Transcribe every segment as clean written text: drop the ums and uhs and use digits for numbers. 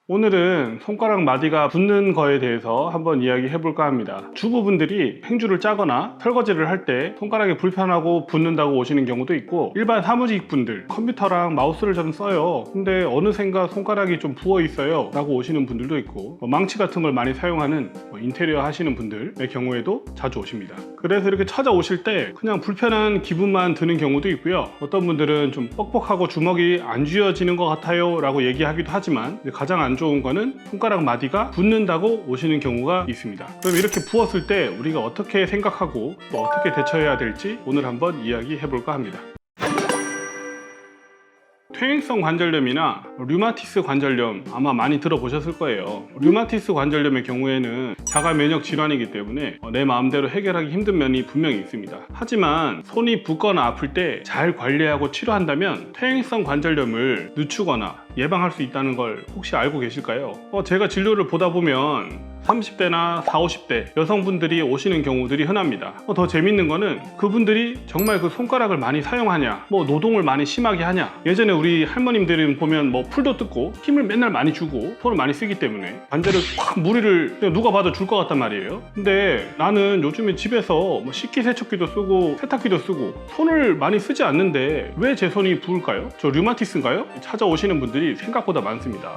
오늘은 손가락 마디가 붓는 거에 대해서 한번 이야기해 볼까 합니다. 주부분들이 행주를 짜거나 설거지를 할 때 손가락이 불편하고 붓는다고 오시는 경우도 있고, 일반 사무직 분들 컴퓨터랑 마우스를 좀 써요. 근데 어느샌가 손가락이 좀 부어 있어요 라고 오시는 분들도 있고, 망치 같은 걸 많이 사용하는 인테리어 하시는 분들의 경우에도 자주 오십니다. 그래서 이렇게 찾아오실 때 그냥 불편한 기분만 드는 경우도 있고요. 어떤 분들은 좀 뻑뻑하고 주먹이 안 쥐어지는 것 같아요 라고 얘기하기도 하지만, 가장 안 좋은 거는 손가락 마디가 붓는다고 오시는 경우가 있습니다. 그럼 이렇게 부었을 때 우리가 어떻게 생각하고 또 어떻게 대처해야 될지 오늘 한번 이야기해 볼까 합니다. 퇴행성 관절염이나 류마티스 관절염 아마 많이 들어보셨을 거예요. 류마티스 관절염의 경우에는 자가 면역 질환이기 때문에 내 마음대로 해결하기 힘든 면이 분명히 있습니다. 하지만 손이 붓거나 아플 때 잘 관리하고 치료한다면 퇴행성 관절염을 늦추거나 예방할 수 있다는 걸 혹시 알고 계실까요? 제가 진료를 보다 보면 30대나 40, 50대 여성분들이 오시는 경우들이 흔합니다. 더 재밌는 거는 그분들이 정말 그 손가락을 많이 사용하냐, 노동을 많이 심하게 하냐. 예전에 우리 할머님들은 보면 풀도 뜯고 힘을 맨날 많이 주고 손을 많이 쓰기 때문에 관절을 팍 무리를 그냥 누가 봐도 줄 것 같단 말이에요. 근데 나는 요즘에 집에서 식기세척기도 쓰고 세탁기도 쓰고 손을 많이 쓰지 않는데 왜 제 손이 부을까요? 저 류마티스인가요? 찾아오시는 분들이 생각보다 많습니다.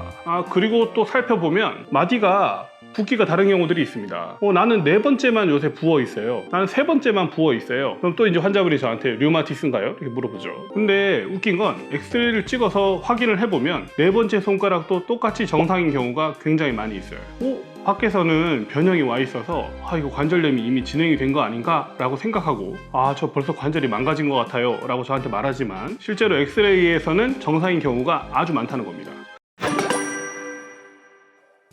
그리고 또 살펴보면 마디가 붓기가 다른 경우들이 있습니다. 나는 4번째만 요새 부어 있어요. 나는 3번째만 부어 있어요. 그럼 또 이제 환자분이 저한테 류마티스인가요? 이렇게 물어보죠. 근데 웃긴 건 엑스레이를 찍어서 확인을 해보면 4번째 손가락도 똑같이 정상인 경우가 굉장히 많이 있어요. 밖에서는 변형이 와 있어서 이거 관절염이 이미 진행이 된 거 아닌가? 라고 생각하고 저 벌써 관절이 망가진 것 같아요 라고 저한테 말하지만, 실제로 엑스레이에서는 정상인 경우가 아주 많다는 겁니다.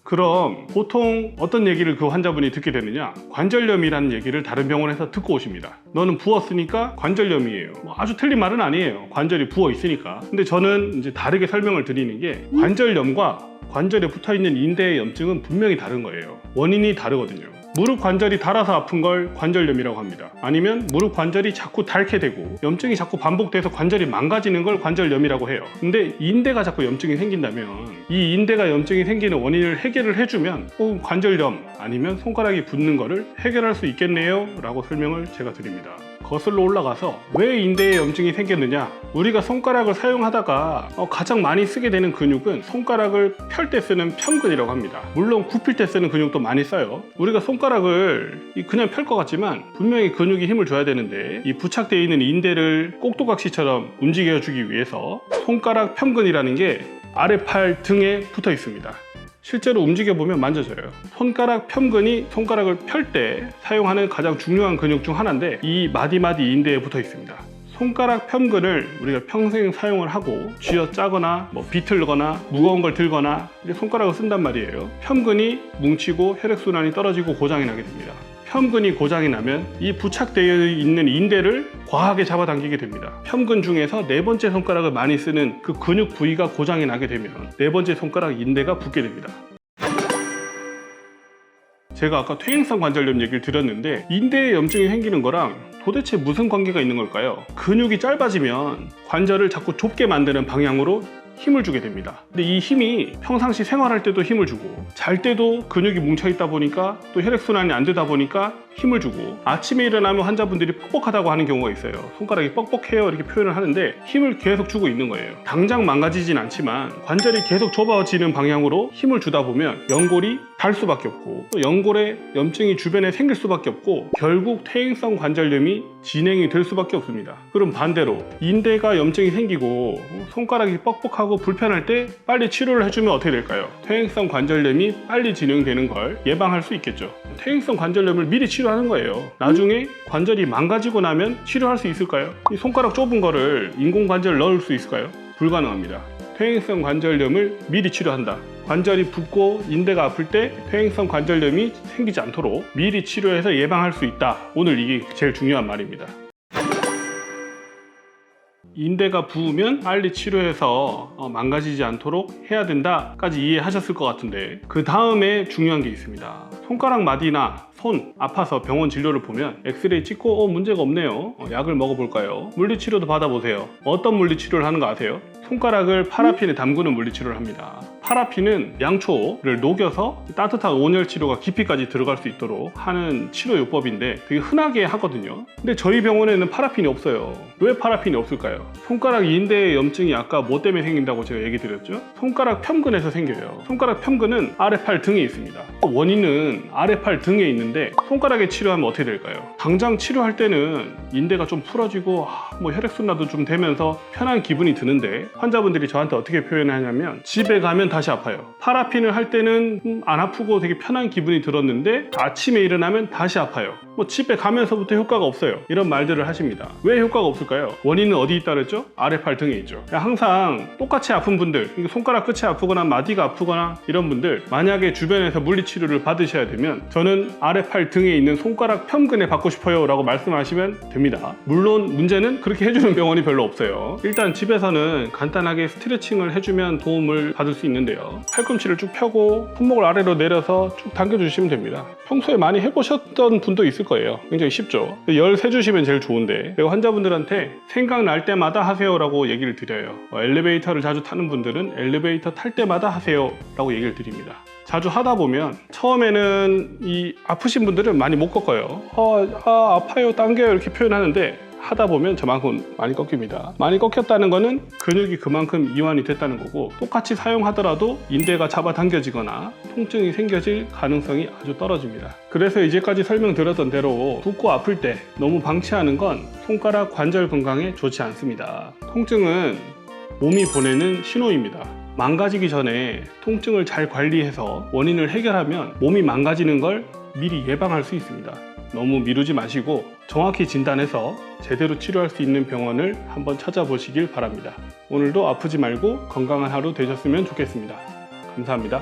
그럼 보통 어떤 얘기를 그 환자분이 듣게 되느냐? 관절염이라는 얘기를 다른 병원에서 듣고 오십니다. 너는 부었으니까 관절염이에요. 아주 틀린 말은 아니에요. 관절이 부어 있으니까. 근데 저는 이제 다르게 설명을 드리는 게, 관절염과 관절에 붙어있는 인대의 염증은 분명히 다른 거예요. 원인이 다르거든요. 무릎 관절이 닳아서 아픈 걸 관절염이라고 합니다. 아니면 무릎 관절이 자꾸 닳게 되고 염증이 자꾸 반복돼서 관절이 망가지는 걸 관절염이라고 해요. 근데 인대가 자꾸 염증이 생긴다면, 이 인대가 염증이 생기는 원인을 해결을 해주면 관절염 아니면 손가락이 붓는 거를 해결할 수 있겠네요 라고 설명을 제가 드립니다. 거슬러 올라가서 왜 인대에 염증이 생겼느냐? 우리가 손가락을 사용하다가 가장 많이 쓰게 되는 근육은 손가락을 펼 때 쓰는 편근이라고 합니다. 물론 굽힐 때 쓰는 근육도 많이 써요. 우리가 손가락을 그냥 펼 것 같지만 분명히 근육이 힘을 줘야 되는데, 이 부착되어 있는 인대를 꼭두각시처럼 움직여주기 위해서 손가락 편근이라는 게 아래팔 등에 붙어 있습니다. 실제로 움직여보면 만져져요. 손가락 편근이 손가락을 펼 때 사용하는 가장 중요한 근육 중 하나인데, 이 마디마디 인대에 붙어 있습니다. 손가락 편근을 우리가 평생 사용을 하고 쥐어짜거나 비틀거나 무거운 걸 들거나 손가락을 쓴단 말이에요. 편근이 뭉치고 혈액순환이 떨어지고 고장이 나게 됩니다. 편근이 고장이 나면 이 부착되어 있는 인대를 과하게 잡아당기게 됩니다. 편근 중에서 4번째 손가락을 많이 쓰는 그 근육 부위가 고장이 나게 되면 4번째 손가락 인대가 붓게 됩니다. 제가 아까 퇴행성 관절염 얘기를 드렸는데, 인대에 염증이 생기는 거랑 도대체 무슨 관계가 있는 걸까요? 근육이 짧아지면 관절을 자꾸 좁게 만드는 방향으로 힘을 주게 됩니다. 근데 이 힘이 평상시 생활할 때도 힘을 주고, 잘 때도 근육이 뭉쳐 있다 보니까 또 혈액순환이 안 되다 보니까 힘을 주고, 아침에 일어나면 환자분들이 뻑뻑하다고 하는 경우가 있어요. 손가락이 뻑뻑해요 이렇게 표현을 하는데 힘을 계속 주고 있는 거예요. 당장 망가지진 않지만 관절이 계속 좁아지는 방향으로 힘을 주다 보면 연골이 닳을 수밖에 없고, 또 연골에 염증이 주변에 생길 수밖에 없고, 결국 퇴행성 관절염이 진행이 될 수밖에 없습니다. 그럼 반대로 인대가 염증이 생기고 손가락이 뻑뻑하고 불편할 때 빨리 치료를 해주면 어떻게 될까요? 퇴행성 관절염이 빨리 진행되는 걸 예방할 수 있겠죠. 퇴행성 관절염을 미리 치료하는 거예요. 나중에 관절이 망가지고 나면 치료할 수 있을까요? 이 손가락 좁은 거를 인공관절 넣을 수 있을까요? 불가능합니다. 퇴행성 관절염을 미리 치료한다. 관절이 붓고 인대가 아플 때 퇴행성 관절염이 생기지 않도록 미리 치료해서 예방할 수 있다. 오늘 이게 제일 중요한 말입니다. 인대가 부으면 빨리 치료해서 망가지지 않도록 해야 된다까지 이해하셨을 것 같은데, 그 다음에 중요한 게 있습니다. 손가락 마디나 손 아파서 병원 진료를 보면 엑스레이 찍고 문제가 없네요. 약을 먹어볼까요? 물리치료도 받아보세요. 어떤 물리치료를 하는 거 아세요? 손가락을 파라핀에 담그는 물리치료를 합니다. 파라핀은 양초를 녹여서 따뜻한 온열 치료가 깊이까지 들어갈 수 있도록 하는 치료 요법인데 되게 흔하게 하거든요. 근데 저희 병원에는 파라핀이 없어요. 왜 파라핀이 없을까요? 손가락 인대의 염증이 아까 뭐 때문에 생긴다고 제가 얘기 드렸죠? 손가락 편근에서 생겨요. 손가락 편근은 아래팔 등에 있습니다. 원인은 아래팔 등에 있는데 손가락에 치료하면 어떻게 될까요? 당장 치료할 때는 인대가 좀 풀어지고 뭐 혈액순환도 좀 되면서 편한 기분이 드는데 환자분들이 저한테 어떻게 표현하냐면 집에 가면 다시 아파요. 파라핀을 할 때는 안 아프고 되게 편한 기분이 들었는데 아침에 일어나면 다시 아파요. 뭐 집에 가면서부터 효과가 없어요. 이런 말들을 하십니다. 왜 효과가 없을까요? 원인은 어디 있다 그랬죠? 아래팔 등에 있죠. 항상 똑같이 아픈 분들, 손가락 끝이 아프거나 마디가 아프거나 이런 분들 만약에 주변에서 물리치료를 받으셔야 되면 저는 아래팔 등에 있는 손가락 편근에 받고 싶어요 라고 말씀하시면 됩니다. 물론 문제는 그렇게 해주는 병원이 별로 없어요. 일단 집에서는 간단하게 스트레칭을 해주면 도움을 받을 수 있는데요. 팔꿈치를 쭉 펴고 손목을 아래로 내려서 쭉 당겨주시면 됩니다. 평소에 많이 해보셨던 분도 있을 거예요. 굉장히 쉽죠. 열 세주시면 제일 좋은데 그리고 환자분들한테 생각날 때마다 하세요 라고 얘기를 드려요. 엘리베이터를 자주 타는 분들은 엘리베이터 탈 때마다 하세요 라고 얘기를 드립니다. 자주 하다 보면 처음에는 이 아프신 분들은 많이 못 꺾어요. 아파요, 당겨요 이렇게 표현하는데 하다 보면 저만큼 많이 꺾입니다. 많이 꺾였다는 거는 근육이 그만큼 이완이 됐다는 거고 똑같이 사용하더라도 인대가 잡아당겨지거나 통증이 생겨질 가능성이 아주 떨어집니다. 그래서 이제까지 설명드렸던 대로 붓고 아플 때 너무 방치하는 건 손가락 관절 건강에 좋지 않습니다. 통증은 몸이 보내는 신호입니다. 망가지기 전에 통증을 잘 관리해서 원인을 해결하면 몸이 망가지는 걸 미리 예방할 수 있습니다. 너무 미루지 마시고 정확히 진단해서 제대로 치료할 수 있는 병원을 한번 찾아보시길 바랍니다. 오늘도 아프지 말고 건강한 하루 되셨으면 좋겠습니다. 감사합니다.